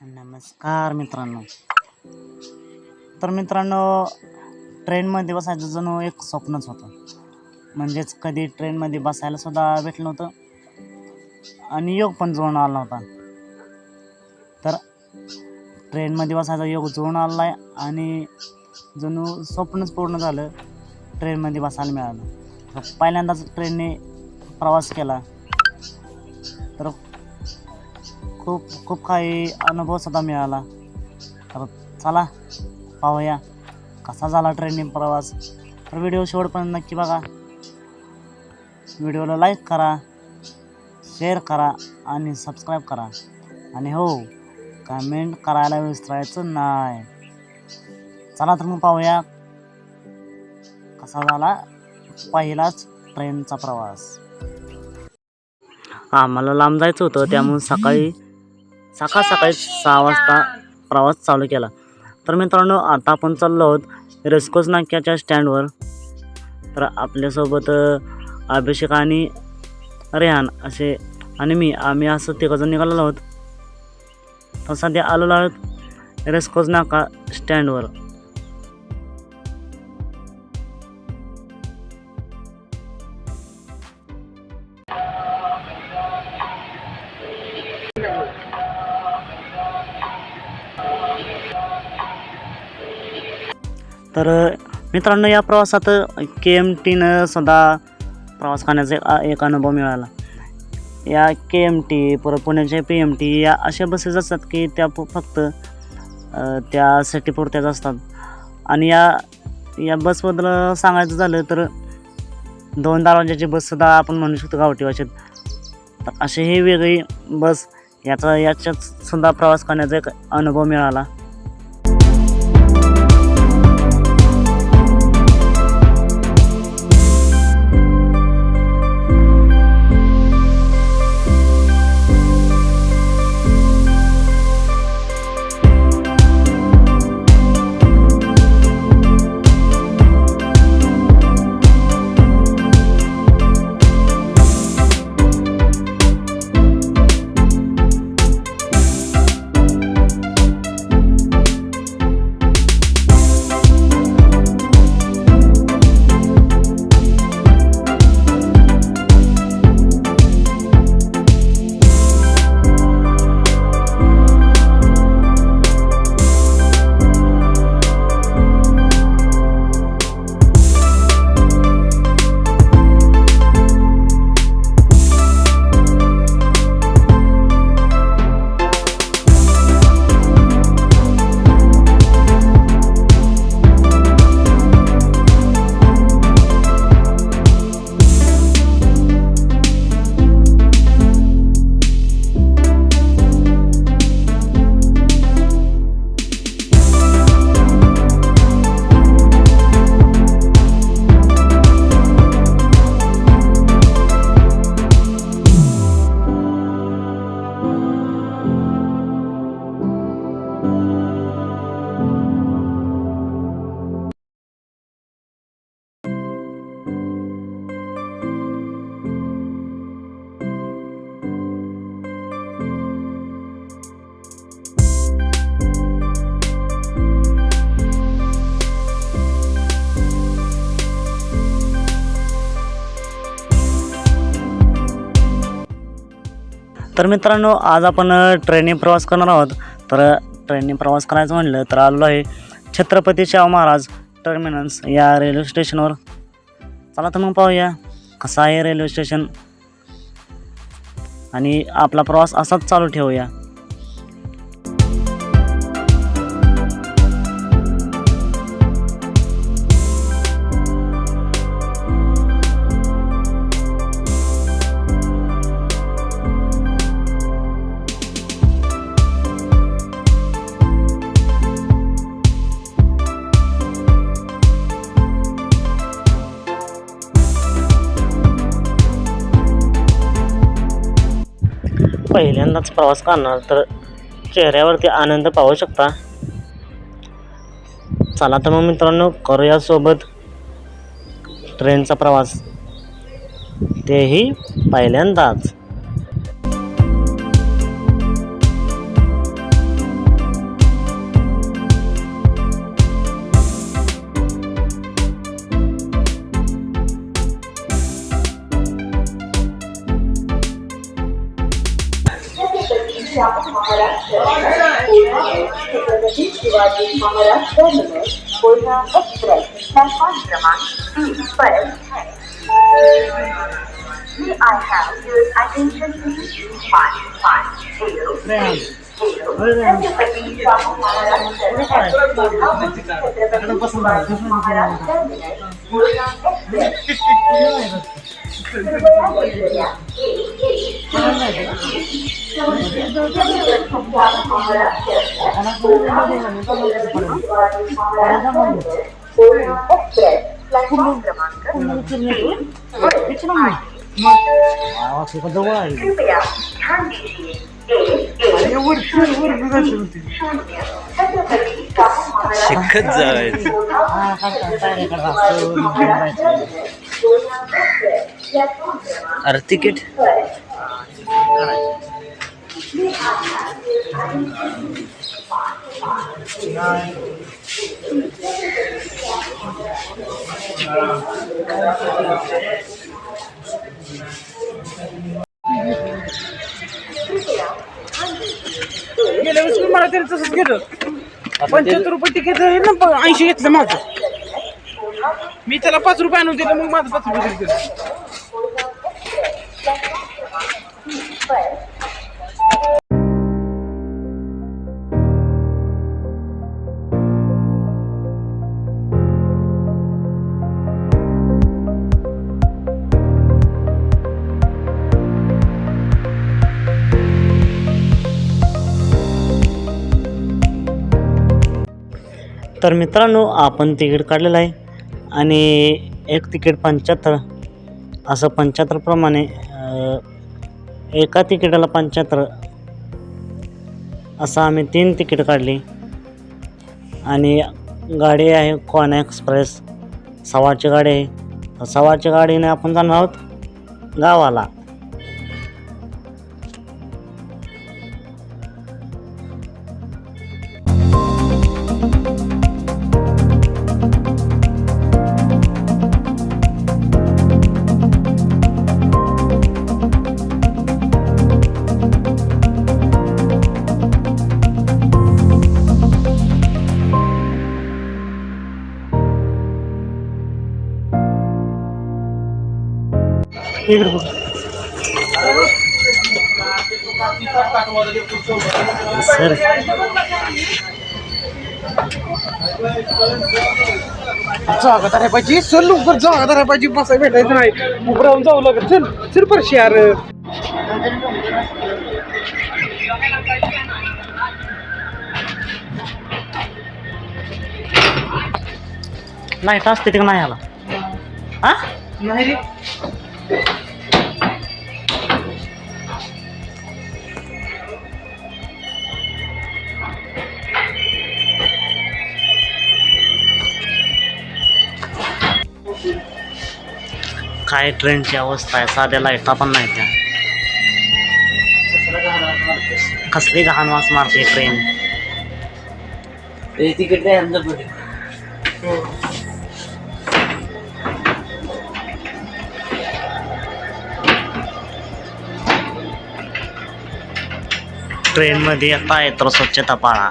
नमस्कार मित्रांनो. तर मित्रांनो, ट्रेनमध्ये बसायचं जणू एक स्वप्नच होतं. म्हणजेच कधी ट्रेनमध्ये बसायला सुद्धा भेटलं नव्हतं आणि योग पण जुळून आला नव्हता. तर ट्रेनमध्ये बसायचा योग जुळून आला आहे आणि जणू स्वप्नच पूर्ण झालं, ट्रेनमध्ये बसायला मिळालं. तर पहिल्यांदाच ट्रेनने प्रवास केला तर खूप खूप काही अनुभव सुद्धा मिळाला. तर चला पाहूया कसा झाला ट्रेनने प्रवास. तर व्हिडिओ शेवटपर्यंत नक्की बघा. व्हिडिओला लाईक करा, शेअर करा आणि सबस्क्राईब करा. आणि हो, कमेंट करायला विसरायचं नाही. चला तर मग पाहूया कसा झाला पहिलाच ट्रेनचा प्रवास. आम्हाला लांब जायचं होतं, त्यामुळे सकाळी 6 वाजता प्रवास चालू केला. तर मित्रांनो, आता आपण चाललो आहोत रेस्कोस नाक्याच्या स्टँडवर. तर आपल्यासोबत अभिषेक आणि रेहान असे आणि आम्ही असं तिघंजण निघालेलो आहोत. तर सध्या आलेलो आहोत रेस्कोस नाका स्टँडवर. तर मित्रांनो, या प्रवासात KMTनं सुद्धा प्रवास करण्याचा एक अनुभव मिळाला. या KMT परत पुण्याच्या PMT या अशा बसेस असतात की त्या फक्त त्या सिटीपुरत्याच असतात. आणि या बसबद्दल सांगायचं झालं तर 2 दरवाजाची बससुद्धा आपण म्हणू शकतो गावठी भाषेत. तर अशी ही वेगळी बस याच्यात सुद्धा प्रवास करण्याचा एक अनुभव मिळाला. तर मित्रांनो, आज आपण ट्रेनने प्रवास करणार आहोत. तर ट्रेनने प्रवास करायचं म्हणलं तर आलो आहे छत्रपती शाहू महाराज टर्मिनस या रेल्वे स्टेशनवर. चला तर मग पाहूया कसं आहे रेल्वे स्टेशन आणि आपला प्रवास असाच चालू ठेवूया. पहिल्यांदाच प्रवास करणार तर चेहऱ्यावरती आनंद पाहू शकता. चला तर मग मित्रांनो, करूया सोबत ट्रेनचा प्रवास, तेही पहिल्यांदाच. Chhatrapati Shivaji Maharaj terminus Koyna express platform क्रमांक 3 पर है। May I have your attention please? 550 Chhatrapati Shahu Maharaj terminus Chhatrapati Shivaji Maharaj terminus Koyna express platform क्रमांक कृपया ध्यान दीजिए शिकत जायचं अरे तिकीट गेल्या वेळेस मला तरी तसंच घेतलं 75 रुपये तिकीट आहे ना 80 घेतलं माझं मी त्याला 5 रुपये आणून दिलं मग माझं 5 रुपये दिलं तर मित्रांनो आपण तिकीट काढलेलं आहे आणि एक तिकीट 75 असं 75 प्रमाणे एका तिकिटाला 75 असं आम्ही 3 तिकीट काढली आणि गाडी आहे कोयना एक्सप्रेस सवारची गाडी आहे। सवारच्या गाडीने आपण जाणार आहोत गावाला। सर जागा धरायला पाहिजे चल लवकर जागा धरायला पाहिजे बसाय भेटायचं नाही उभं राहून जाऊ लागत चल चल परशी यार लाईट असते तिकडे नाही आला हा नाही रे काय ट्रेनची अवस्था आहे साध्या लाईटा पण नाही त्या कसली घाण वास मारते ट्रेन तिकीट द्यायला पुढे ट्रेन मध्ये येता तर स्वच्छता पाळा।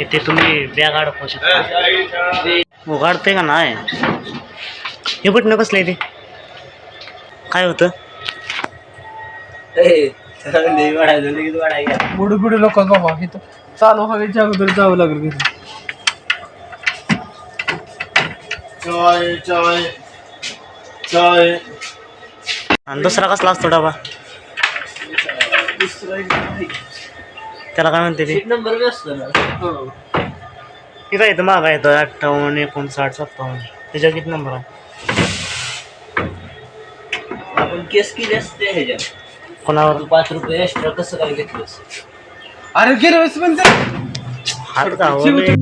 इथे तुम्ही बॅग अडकवू शकता उघडते का नाही हे बटन कसलं ते काय होतं पुढे पुढे लोक बाबा इथं चालू हवेच्या अगोदर जावं लागेल आणि दुसरा कसला असतो डबा त्याला काय म्हणते ते नंबर बी असतो ना किती येतं मागा येतं 58 59 57 त्याच्या किती नंबर आहे आपण केस केली असते ह्याच्यात कोणावर? तू 5 रुपये एक्स्ट्रा कसं काय घेतलंस? अरे गेल्या वेळेस पण हात गावले.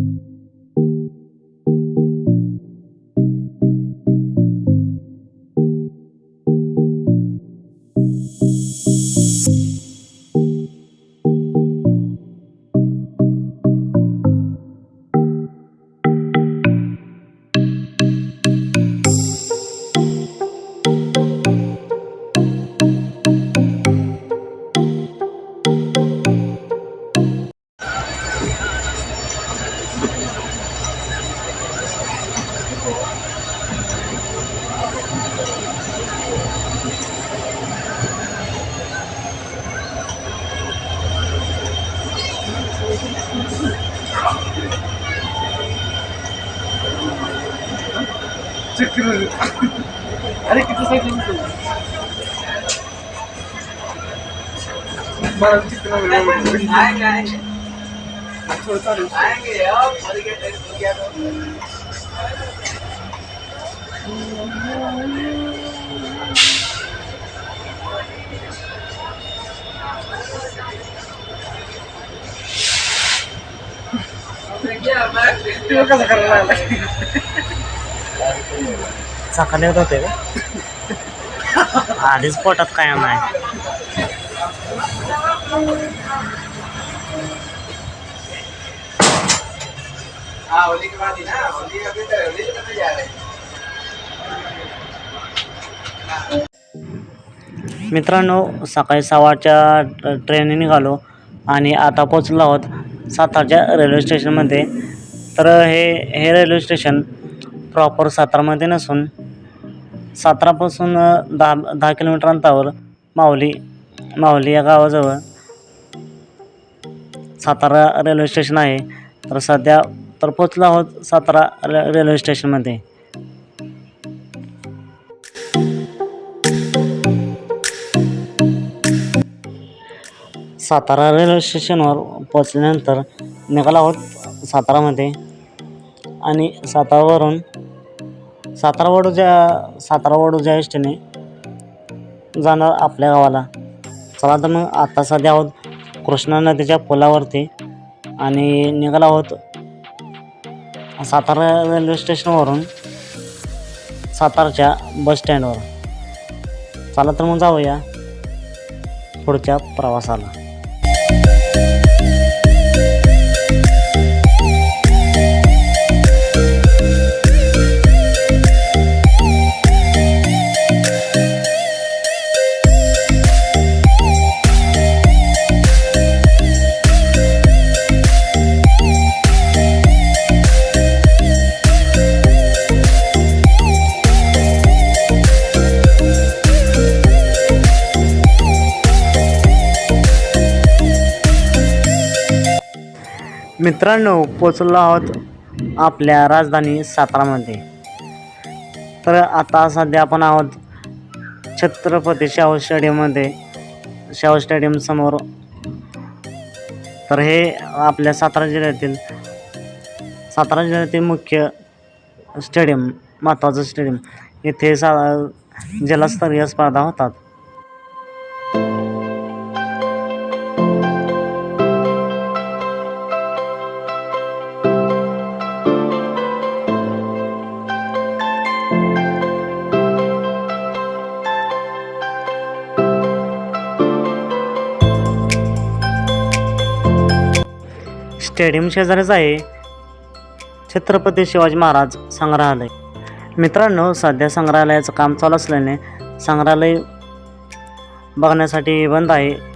अरे किती सांगितलं मला थोडं चालेल. तेव्हा कसं करायला लागला? चाकाने येत होते का? आधीच पोटात कायम आहे. मित्रांनो, सकाळी 6:15च्या ट्रेनने निघालो आणि आता पोचलो आहोत सातारच्या रेल्वे स्टेशनमध्ये. तर हे रेल्वे स्टेशन प्रॉपर सातारामध्ये नसून सातारापासून 10 किलोमीटर अंतरावर माहुली या गावाजवळ सातारा रेल्वे स्टेशन आहे. तर सध्या तर पोचलो आहोत सातारा रेल्वे स्टेशनमध्ये. सातारा रेल्वे स्टेशनवर पोचल्यानंतर निघालो आहोत सातारामध्ये आणि सातारा वडूच्या एसटीने जाणार आपल्या गावाला. चला तर मग आता सध्या आहोत कृष्णा नदीच्या पुलावरती आणि निघालो आहोत सातारा रेल्वे स्टेशनवरून सातारच्या बस स्टँडवर. चला तर मग जाऊया पुढच्या प्रवासाला. मित्रांनो, पोचलो आहोत आपल्या राजधानी सातारामध्ये. तर आता सध्या आपण आहोत छत्रपती शाहू स्टेडियम समोर. तर हे आपल्या सातारा जिल्ह्यातील मुख्य स्टेडियम, महत्त्वाचं स्टेडियम. इथे जलस्तरीय स्पर्धा होतात. स्टेडियम शेजारीच आहे छत्रपती शिवाजी महाराज संग्रहालय. मित्रांनो, सध्या संग्रहालयाचं काम चालू असल्याने संग्रहालय बघण्यासाठी बंद आहे.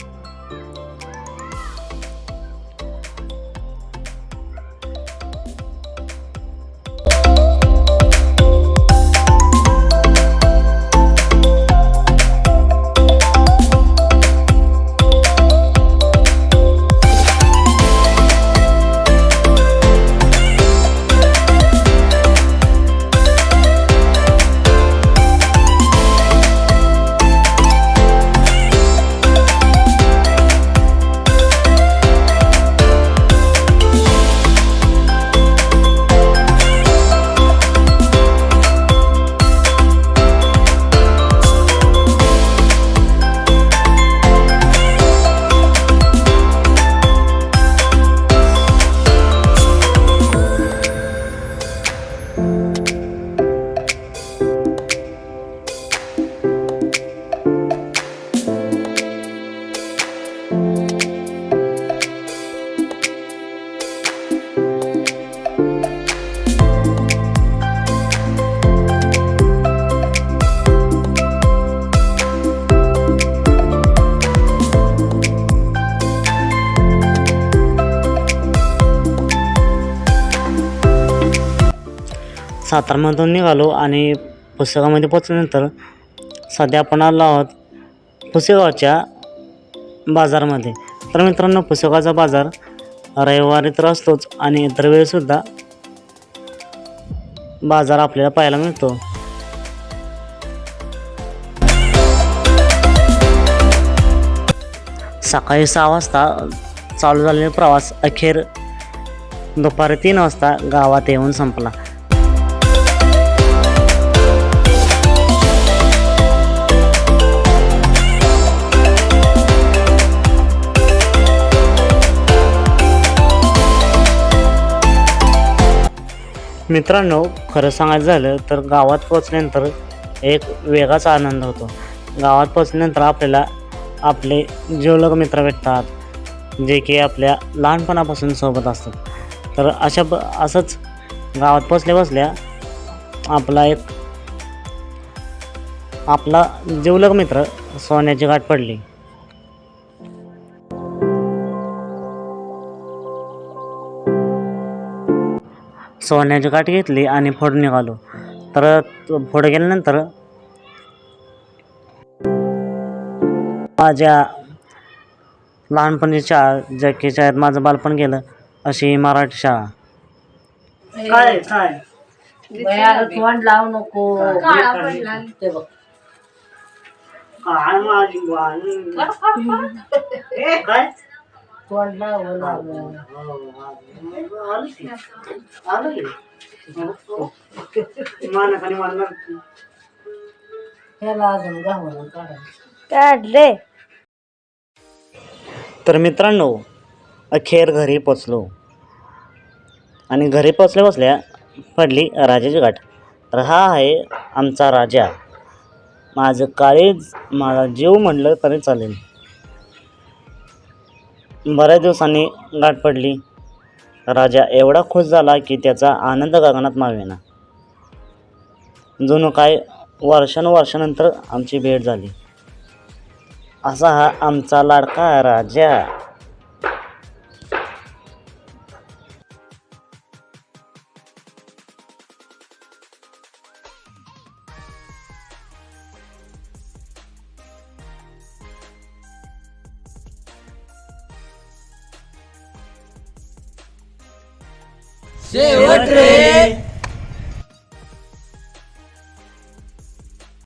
सातारमधून निघालो आणि पुसेगावमध्ये पोचल्यानंतर सध्या आपण आलो आहोत पुसेगावच्या बाजारामध्ये. तर मित्रांनो, पुसेगावचा बाजार रविवारी तर असतोच आणि इतर वेळीसुद्धा बाजार आपल्याला पाहायला मिळतो. सकाळी 6 वाजता चालू झालेला प्रवास अखेर दुपारी 3 वाजता गावात येऊन संपला. मित्रांनो, खरं सांगायचं झालं तर गावात पोचल्यानंतर एक वेगळाच आनंद होतो. गावात पोचल्यानंतर आपल्याला आपले जिवलग मित्र भेटतात, जे की आपल्या लहानपणापासून सोबत असतात. तर असंच गावात पोचल्या बसल्या आपला जिवलग मित्र सोन्याची गाठ पडली. सोन्याची गाठ घेतली आणि पुढे निघालो. तर पुढे गेल्यानंतर माझ्या लहानपणीची शाळा, ज्या की शाळेत माझं बालपण गेलं, अशी मराठी शाळा. काय तोंड लावू नको. ते बघ. काय माझी काय तोंड लावू. त्याला अजून गावून काढले. तर मित्रांनो, अखेर घरी पोचलो आणि घरी पोचल्या बसल्या पडली राजाची गाठ. तर हा आहे आमचा राजा. माझं काळीज, माझा जीव म्हणलं तरी चालेल. बऱ्याच दिवसांनी गाठ पडली. राजा एवढा खुश झाला की त्याचा आनंद गगनात मावेना. जणू काय वर्षानुवर्षानंतर आमची भेट झाली. असा हा आमचा लाडका राजा. शेवट रे.